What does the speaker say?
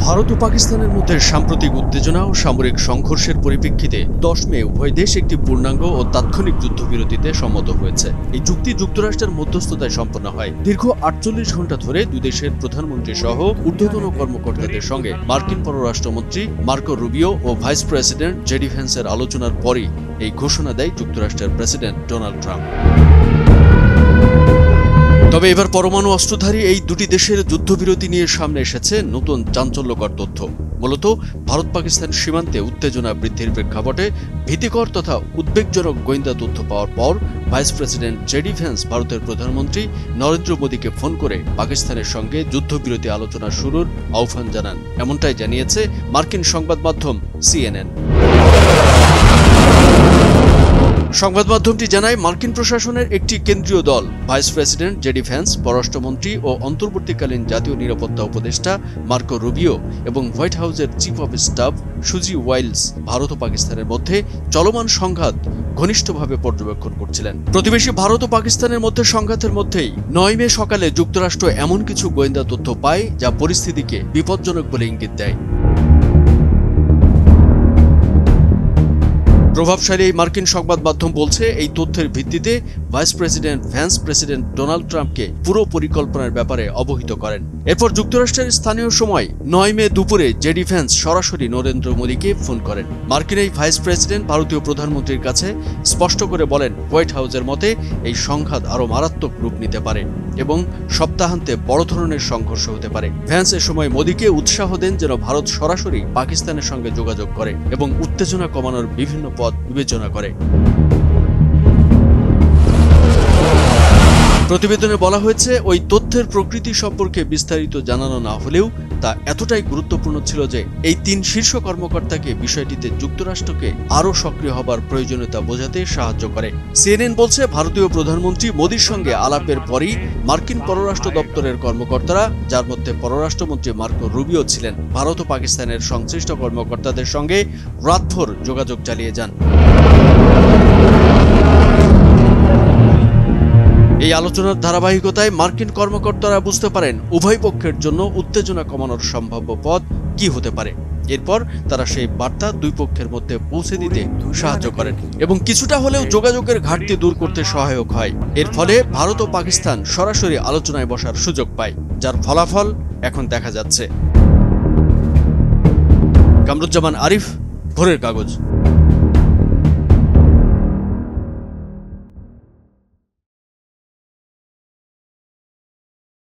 ভারত ও পাকিস্তানের মধ্যে সাম্প্রতিক উত্তেজনা ও সামরিক সংঘর্ষের পরিপ্রেক্ষিতে 10 মে উভয় দেশ একটি পূর্ণাঙ্গ ও তাৎক্ষণিক যুদ্ধবিরতিতে সম্মত হয়েছে। এই চুক্তি যুক্তরাষ্ট্রের মধ্যস্থতায় সম্পন্ন হয়। দীর্ঘ 48 ঘণ্টা ধরে দুই দেশের প্রধানমন্ত্রী সহ ঊর্ধ্বতন কর্মকর্তাদের সঙ্গে মার্কিন পররাষ্ট্রমন্ত্রী মার্কো রুবিও ও ভাইস প্রেসিডেন্ট জেডি ভ্যান্সের আলোচনার পরই এই ঘোষণা দেয় যুক্তরাষ্ট্রের প্রেসিডেন্ট ডোনাল্ড ট্রাম্প। তবে এবার পরমাণু অস্ত্রধারী এই দুটি দেশের যুদ্ধবিরতি নিয়ে সামনে এসেছে নতুন চাঞ্চল্যকর তথ্য। মূলত ভারত পাকিস্তান সীমান্তে উত্তেজনা বৃদ্ধির প্রেক্ষাপটে ভীতিকর তথা উদ্বেগজনক গোয়েন্দা তথ্য পাওয়ার পর ভাইস প্রেসিডেন্ট জেডি ভ্যান্স ভারতের প্রধানমন্ত্রী নরেন্দ্র মোদীকে ফোন করে পাকিস্তানের সঙ্গে যুদ্ধবিরতি আলোচনা শুরুর আহ্বান জানান। এমনটাই জানিয়েছে মার্কিন সংবাদ মাধ্যম CNN। সংবাদ মাধ্যমটি জানায়, মার্কিন প্রশাসনের একটি কেন্দ্রীয় দল ভাইস প্রেসিডেন্ট জেডি ভ্যান্স, পররাষ্ট্রমন্ত্রী ও অন্তর্বর্তীকালীন জাতীয় নিরাপত্তা উপদেষ্টা মার্কো রুবিও এবং হোয়াইট হাউসের চিফ অব স্টাফ সুজি ওয়াইলস ভারত ও পাকিস্তানের মধ্যে চলমান সংঘাত ঘনিষ্ঠভাবে পর্যবেক্ষণ করছিলেন। প্রতিবেশী ভারত ও পাকিস্তানের মধ্যে সংঘাতের মধ্যেই 9 মে সকালে যুক্তরাষ্ট্র এমন কিছু গোয়েন্দা তথ্য পায় যা পরিস্থিতিকে বিপজ্জনক বলে ইঙ্গিত দেয়। প্রভাবশালী এই মার্কিন সংবাদ মাধ্যম বলছে, এই তথ্যের ভিত্তিতে vice president Vance president Donald ট্রাম্পকে পুরো পরিকল্পনার ব্যাপারে অবহিত করেন। এরপর যুক্তরাষ্ট্রের স্থানীয় সময় 9 মে দুপুরে জেডি ভ্যান্স সরাসরি নরেন্দ্র মোদীকে ফোন করেন। মার্কিন এই ভাইস প্রেসিডেন্ট ভারতীয় প্রধানমন্ত্রীর কাছে স্পষ্ট করে বলেন, হোয়াইট হাউসের মতে এই সংঘাত আরও মারাত্মক রূপ নিতে পারে এবং সপ্তাহান্তে বড় ধরনের সংঘর্ষ হতে পারে। ভ্যান্স এ সময় মোদীকে উৎসাহ দেন যেন ভারত সরাসরি পাকিস্তানের সঙ্গে যোগাযোগ করে এবং উত্তেজনা কমানোর বিভিন্ন পথ বিবেচনা করে। প্রতিবেদনে বলা হয়েছে, ওই তথ্যের প্রকৃতি সম্পর্কে বিস্তারিত জানানো না হলেও তা এতটাই গুরুত্বপূর্ণ ছিল যে এই 3 শীর্ষ কর্মকর্তাকে বিষয়টিতে যুক্তরাষ্ট্রকে আরও সক্রিয় হবার প্রয়োজনীয়তা বোঝাতে সাহায্য করে। CNN বলছে, ভারতীয় প্রধানমন্ত্রী মোদীর সঙ্গে আলাপের পরই মার্কিন পররাষ্ট্র দপ্তরের কর্মকর্তারা, যার মধ্যে পররাষ্ট্রমন্ত্রী মার্কো রুবিও ছিলেন, ভারত ও পাকিস্তানের সংশ্লিষ্ট কর্মকর্তাদের সঙ্গে রাতভর যোগাযোগ চালিয়ে যান। এই আলোচনার ধারাবাহিকতায় মার্কিন কর্মকর্তারা বুঝতে পারেন উভয় পক্ষের জন্য উত্তেজনা কমানোর সম্ভাব্য পথ কি হতে পারে। এরপর তারা সেই বার্তা দুই পক্ষের মধ্যে পৌঁছে দিতে সাহায্য করেন এবং কিছুটা হলেও যোগাযোগের ঘাটতি দূর করতে সহায়ক হয়। এর ফলে ভারত ও পাকিস্তান সরাসরি আলোচনায় বসার সুযোগ পায়, যার ফলাফল এখন দেখা যাচ্ছে। কামরুজ্জামান আরিফ, ভোরের কাগজ।